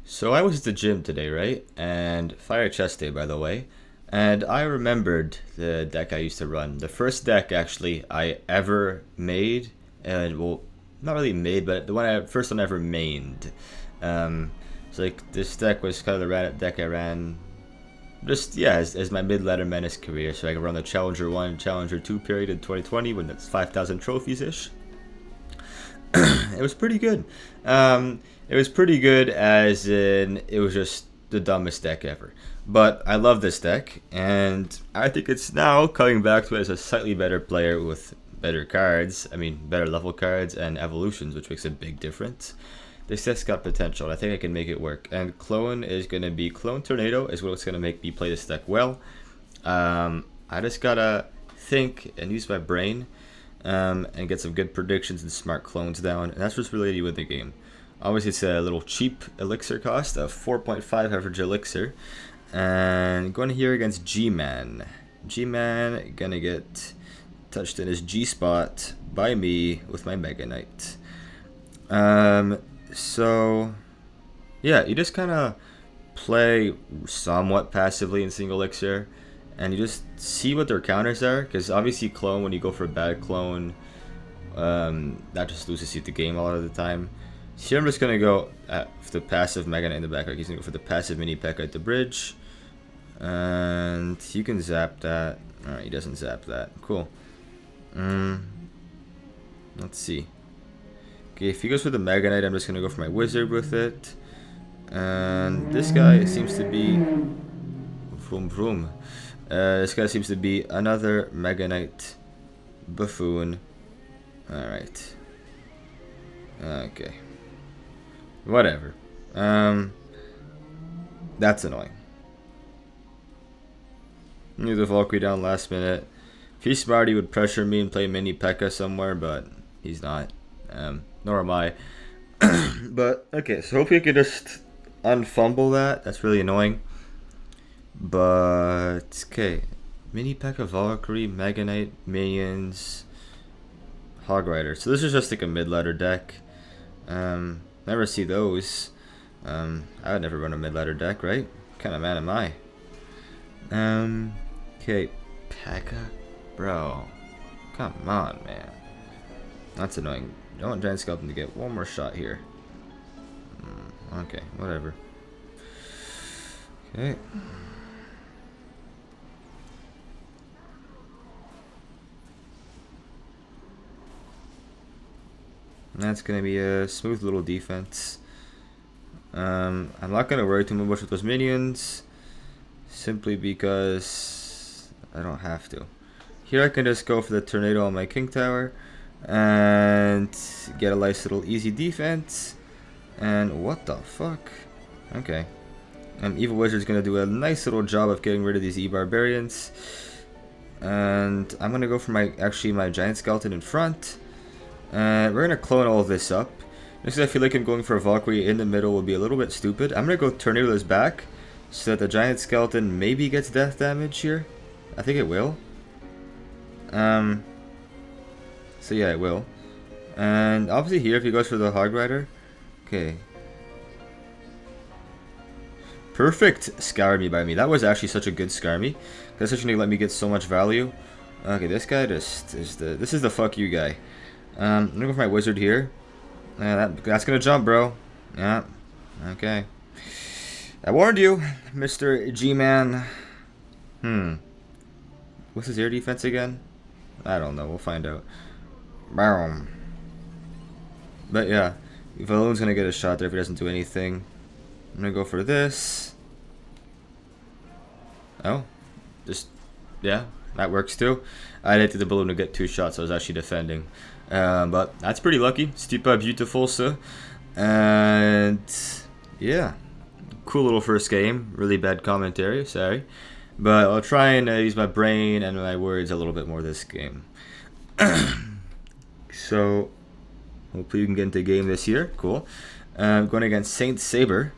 So I was at the gym today, right? And fire chest day, by the way. And I remembered the deck I used to run. The first deck actually I ever made, and well, not really made, but the one I first one I ever mained. Um, so like this deck was kind of the deck I ran, just yeah, as my mid-ladder menace career. So I could run the Challenger One, Challenger Two period in 2020 when that's 5,000 trophies ish. It was pretty good. It was pretty good, as in it was just the dumbest deck ever. But I love this deck, and I think it's now coming back to it as a slightly better player with better cards. I mean, better level cards and evolutions, which makes a big difference. This deck's got potential. I think I can make it work. And Clone is going to be Clone Tornado is what's going to make me play this deck well. I just gotta think and use my brain and get some good predictions and smart clones down. And that's what's really you win the game. Obviously, it's a little cheap elixir cost of 4.5 average elixir. And going here against G-Man. G-Man gonna get touched in his G-spot by me with my Mega Knight. So, yeah, you just kind of play somewhat passively in single elixir. And you just see what their counters are. Because obviously clone, when you go for a bad clone, that just loses you the game a lot of the time. So here I'm just going to go for the passive Mega Knight in the back. He's going to go for the passive mini P.E.K.K.A at the bridge. And you can zap that. Alright, he doesn't zap that. Cool. Let's see. Okay, if he goes for the Mega Knight, I'm just going to go for my Wizard with it. And this guy seems to be... Vroom vroom. This guy seems to be another Mega Knight buffoon. Alright. Okay. Whatever. That's annoying. Need the Valkyrie down last minute. If he's smart, he would pressure me and play mini P.E.K.K.A somewhere, but he's not. Nor am I. But, okay, so hopefully I can just unfumble that. That's really annoying. But, okay. Mini P.E.K.K.A Valkyrie, Mega Knight, Minions, Hog Rider. So this is just like a mid-ladder deck. Never see those. I would never run a mid-ladder deck, right? What kind of man am I? Okay. P.E.K.K.A? Bro. Come on, man. That's annoying. I want Giant Skeleton to get one more shot here. Okay, whatever. Okay. That's going to be a smooth little defense. I'm not going to worry too much with those minions, simply because I don't have to. Here I can just go for the tornado on my King Tower and get a nice little easy defense. And what the fuck? Okay. Evil Wizard's going to do a nice little job of getting rid of these E-Barbarians. And I'm going to go for my Giant Skeleton in front. And we're going to clone all of this up. Just because I feel like I'm going for a Valkyrie in the middle will be a little bit stupid. I'm going to go Tornado this back so that the Giant Skeleton maybe gets death damage here. I think it will. So yeah, it will. And obviously here, if he goes for the Hog Rider. Okay. Perfect Scour Me by me. That was actually such a good Scour Me. That's actually going to let me get so much value. Okay, this guy just is this is the fuck you guy. I'm gonna go for my Wizard here. That's gonna jump, bro. Yeah. Okay. I warned you, Mr. G-Man. What's his air defense again? I don't know. We'll find out. Boom. But yeah, Valoon's gonna get a shot there if he doesn't do anything. I'm gonna go for this. Oh, just yeah, that works too. I hit the balloon to get 2 shots. So I was actually defending. But that's pretty lucky. Stipa beautiful, sir. And yeah, cool little first game. Really bad commentary, sorry. But I'll try and use my brain and my words a little bit more this game. So hopefully you can get into the game this year. Cool. Going against Saint Saber.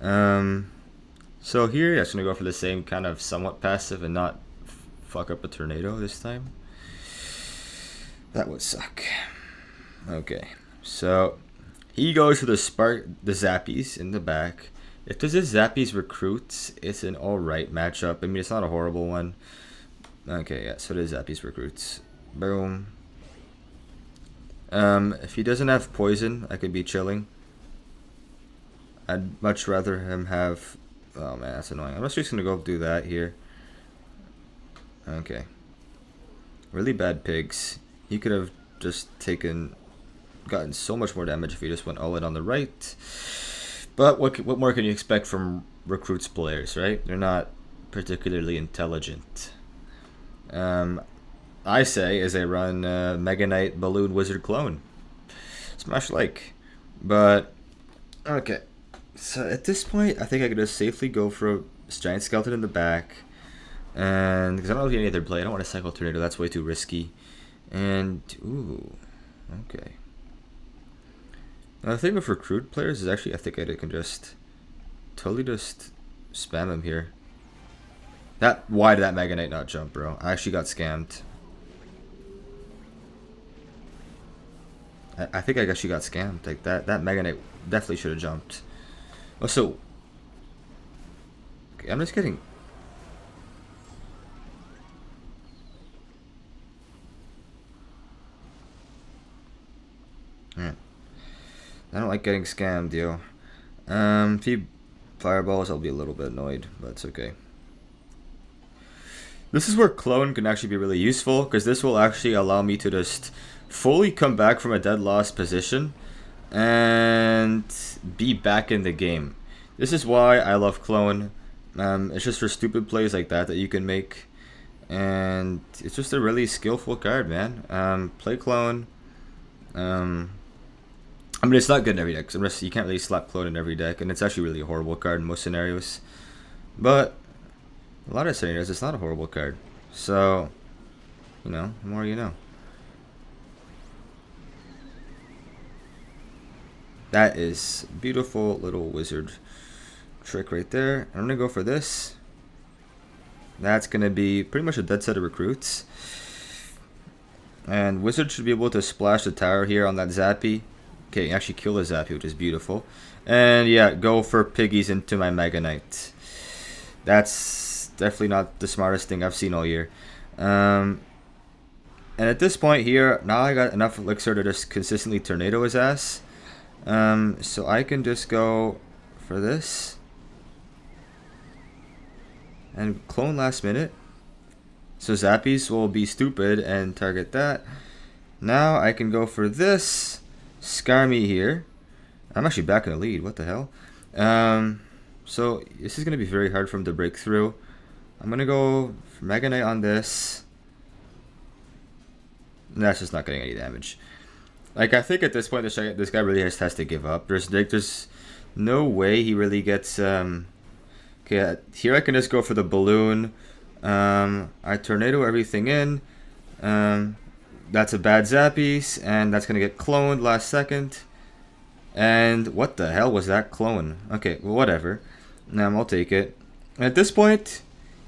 So here, I'm just going to go for the same kind of somewhat passive and not fuck up a tornado this time. That would suck. Okay, so he goes for the Zappies in the back. If this is Zappy's Recruits, it's an alright matchup. I mean, it's not a horrible one. Okay, yeah, so it is Zappy's Recruits. Boom. If he doesn't have poison, I could be chilling. I'd much rather him have... Oh man, that's annoying. I'm just gonna go do that here. Okay. Really bad pigs. He could have just gotten so much more damage if he just went all in on the right. But what more can you expect from Recruits players, right? They're not particularly intelligent. I say as I run Mega Knight Balloon Wizard Clone. Smash like. But, okay. So at this point, I think I could just safely go for a Giant Skeleton in the back. And, because I don't have any other play, I don't want to cycle Tornado, that's way too risky. And, ooh, okay. Now the thing with Recruit players is actually, I think I can just totally just spam him here. Why did that Mega Knight not jump, bro? I actually got scammed. I think I actually got scammed. Like that Mega Knight definitely should have jumped. Oh, so okay, I'm just kidding. Alright. I don't like getting scammed, yo. If he fireballs, I'll be a little bit annoyed, but it's okay. This is where Clone can actually be really useful, because this will actually allow me to just fully come back from a dead lost position and be back in the game. This is why I love Clone. It's just for stupid plays like that you can make, and it's just a really skillful card, man. Play Clone. I mean, it's not good in every deck, because you can't really slap Clone in every deck, and it's actually really a horrible card in most scenarios. But a lot of scenarios, it's not a horrible card. So, you know, the more you know. That is a beautiful little wizard trick right there. I'm going to go for this. That's going to be pretty much a dead set of Recruits. And Wizard should be able to splash the tower here on that Zappy. Okay, actually kill the Zappy, which is beautiful. And yeah, go for piggies into my Mega Knight. That's definitely not the smartest thing I've seen all year. And at this point here, now I got enough elixir to just consistently tornado his ass. So I can just go for this. And clone last minute. So Zappies will be stupid and target that. Now I can go for this. Scar me here. I'm actually back in the lead. What the hell? So this is going to be very hard for him to break through. I'm going to go for Mega Knight on this. And that's just not getting any damage. Like, I think at this point, this guy really has to give up. There's no way he really gets... Okay, here I can just go for the balloon. I tornado everything in. That's a bad Zappies, and that's going to get cloned last second. And what the hell was that clone? Okay, well, whatever. I'll take it. At this point,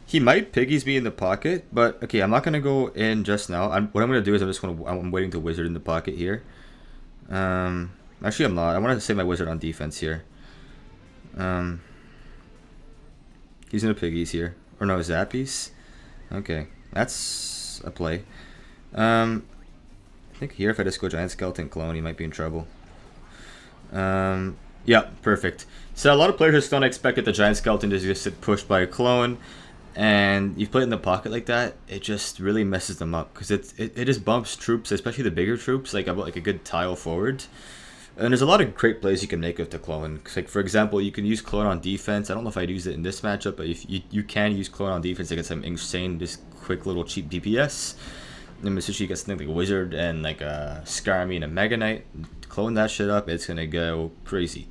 he might piggies me in the pocket, but okay, I'm not going to go in just now. What I'm going to do is I'm waiting to wizard in the pocket here. Actually, I'm not. I want to save my wizard on defense here. He's in the piggies here. Or no, Zappies. Okay, that's a play. I think here if I just go Giant Skeleton Clone, he might be in trouble. Yeah, perfect. So a lot of players just don't expect the Giant Skeleton to just get pushed by a Clone, and you play it in the pocket like that, it just really messes them up, because it just bumps troops, especially the bigger troops, like about like a good tile forward. And there's a lot of great plays you can make with the Clone. Like, for example, you can use Clone on defense. I don't know if I'd use it in this matchup, but if you can use Clone on defense against some insane, just quick little cheap DPS. And essentially you get something like a Wizard and like a Skarmy and a Mega Knight. Clone that shit up, it's gonna go crazy.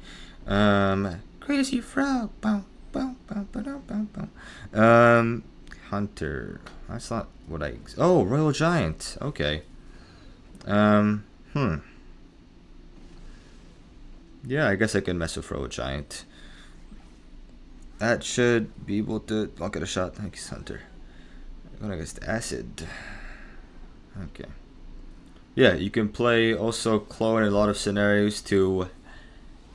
Crazy frog. Boom, boom, boom, boom, boom, boom. Hunter. That's not what I... Oh, Royal Giant. Okay. Yeah, I guess I can mess with Royal Giant. That should be able to... I'll get a shot. Thanks, Hunter. I'm gonna guess Acid. Okay. Yeah, you can play also Clone in a lot of scenarios to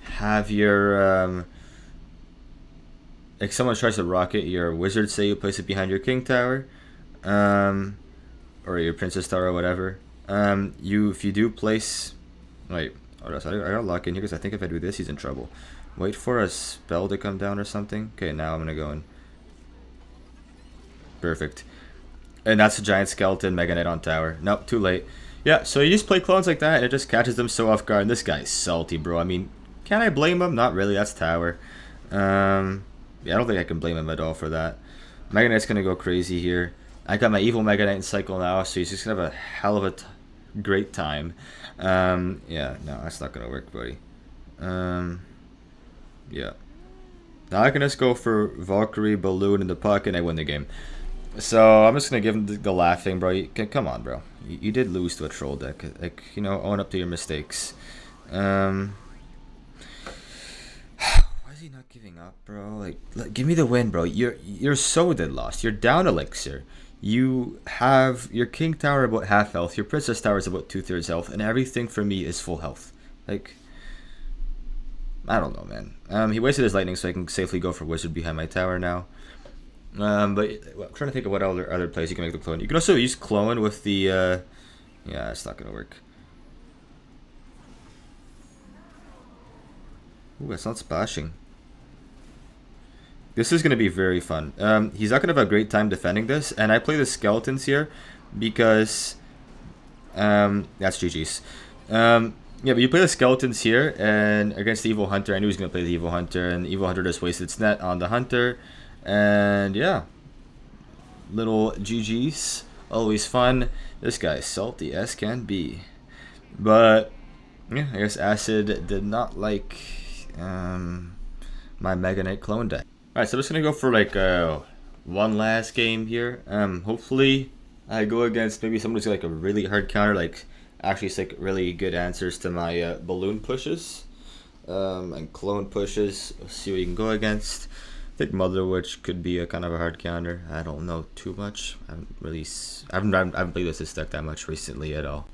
have your if someone tries to rocket your wizard, say you place it behind your king tower, um, or your princess tower or whatever, if you do place, wait, I gotta lock in here because I think if I do this, he's in trouble. Wait for a spell to come down or something. Okay, now I'm gonna go in. Perfect. And that's a giant skeleton Mega Knight on tower. Nope, too late. Yeah, so you just play clones like that and it just catches them so off guard. And this guy's salty, bro. I mean, can I blame him? Not really, that's tower. Yeah, I don't think I can blame him at all for that. Mega Knight's gonna go crazy here. I got my evil Mega Knight in cycle now, so he's just gonna have a hell of a great time. Yeah, no, that's not gonna work, buddy. Yeah. Now I can just go for Valkyrie, Balloon in the puck, and I win the game. So I'm just gonna give him the laughing, bro. Come on, bro. You did lose to a troll deck. Like, you know, own up to your mistakes. Why is he not giving up, bro? Like give me the win, bro. You're so dead lost. You're down elixir. You have your king tower about half health. Your princess tower is about 2/3 health, and everything for me is full health. Like, I don't know, man. He wasted his lightning, so I can safely go for wizard behind my tower now. But I'm trying to think of what other plays you can make the clone. You can also use clone with the. Yeah, it's not gonna work. Ooh, it's not splashing. This is gonna be very fun. He's not gonna have a great time defending this, and I play the skeletons here because. That's GG's. Yeah, but you play the skeletons here, and against the evil hunter, I knew he was gonna play the evil hunter, and the evil hunter just wasted its net on the hunter. And yeah, little GG's, always fun. This guy's salty as can be. But yeah, I guess Acid did not like my Mega Knight clone deck. Alright, so I'm just gonna go for like one last game here. Hopefully I go against maybe someone who's got like a really hard counter, like actually like really good answers to my balloon pushes and clone pushes. We'll see what you can go against. I think Mother Witch could be a kind of a hard counter. I don't know too much. I haven't played this deck that much recently at all.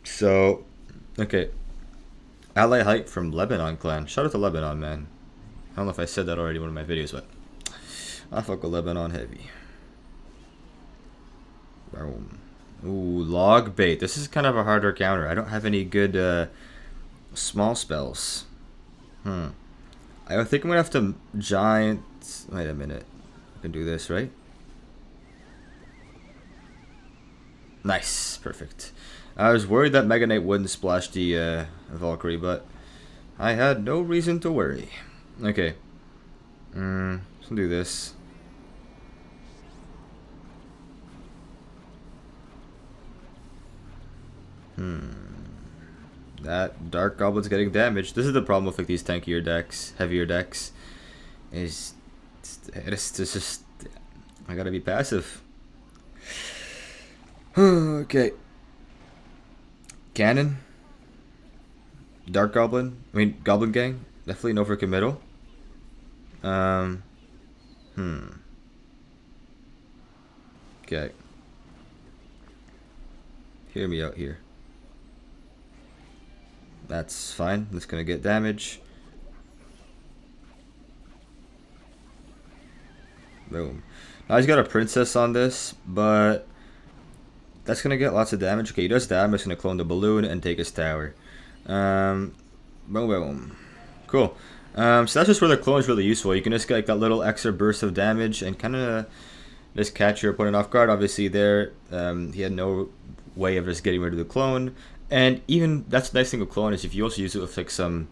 So, okay. Ally Hype from Lebanon Clan. Shout out to Lebanon, man. I don't know if I said that already in one of my videos, but I fuck with Lebanon heavy. Boom. Ooh, Log Bait. This is kind of a harder counter. I don't have any good small spells. I think I'm gonna have to giant. Wait a minute. I can do this, right? Nice, perfect. I was worried that Mega Knight wouldn't splash the Valkyrie, but I had no reason to worry. Okay. Let's do this. That Dark Goblin's getting damaged. This is the problem with like these tankier decks, heavier decks. It's just I gotta be passive. Okay. Cannon. Dark Goblin. I mean Goblin Gang. Definitely no for committal. Okay. Hear me out here. That's fine. That's gonna get damage. Boom. Now he's got a princess on this, but that's gonna get lots of damage. Okay, he does that. I'm just gonna clone the balloon and take his tower. Boom, boom. Cool. So that's just where the clone is really useful. You can just get like that little extra burst of damage and kind of just catch your opponent off guard. Obviously, there he had no way of just getting rid of the clone. And even that's the nice thing with clone is if you also use it with like some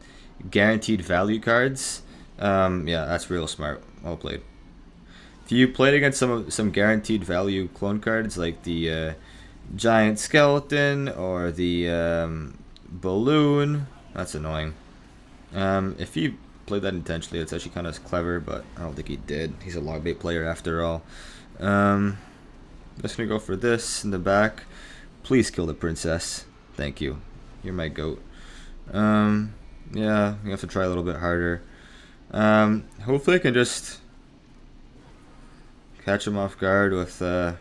guaranteed value cards. Yeah, that's real smart. Well played. If you played against some guaranteed value clone cards like the giant skeleton or the balloon, that's annoying. If you played that intentionally, it's actually kind of clever, but I don't think he did. He's a log bait player after all. Just gonna go for this in the back. Please kill the princess. Thank you. You're my goat. Yeah, you have to try a little bit harder. Hopefully I can just catch him off guard with come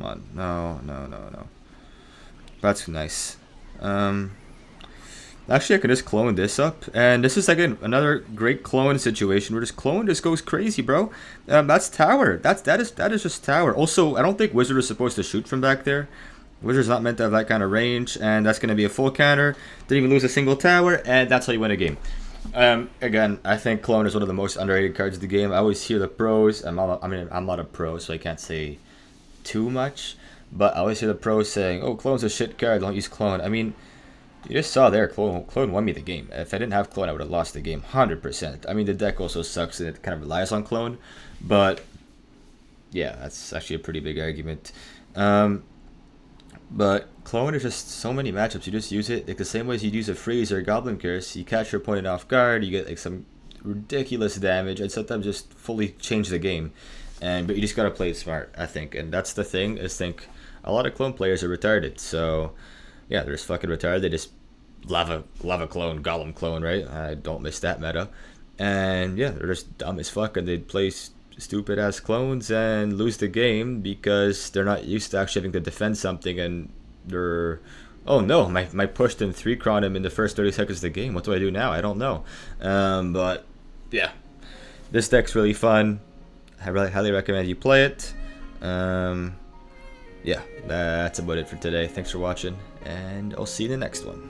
on. No. That's nice. Actually, I could just clone this up, and this is again another great clone situation where this clone just goes crazy, bro. That's tower. That is just tower. Also, I don't think wizard is supposed to shoot from back there. Wizard's not meant to have that kind of range, and that's gonna be a full counter. Didn't even lose a single tower, and that's how you win a game. Again, I think clone is one of the most underrated cards of the game. I always hear the pros. I'm not a pro, so I can't say too much. But I always hear the pros saying, "Oh, clone's a shit card. Don't use clone." I mean, you just saw there, clone won me the game. If I didn't have clone, I would have lost the game 100%. I mean, the deck also sucks and it kind of relies on clone, but yeah, that's actually a pretty big argument. But clone is just so many matchups. You just use it like the same way as you'd use a freeze or a goblin curse. You catch your opponent off guard. You get like some ridiculous damage, and sometimes just fully change the game. But you just gotta play it smart, I think. And that's the thing. Is think a lot of clone players are retarded. So yeah, they're just fucking retarded. They just lava clone, golem clone, right? I don't miss that meta. And yeah, they're just dumb as fuck, and they play stupid ass clones and lose the game because they're not used to actually having to defend something, and they're, oh no, my push didn't 3-cron him in the first 30 seconds of the game. What do I do now? I don't know. But yeah, this deck's really fun. I really highly recommend you play it. Yeah, that's about it for today. Thanks for watching, and I'll see you in the next one.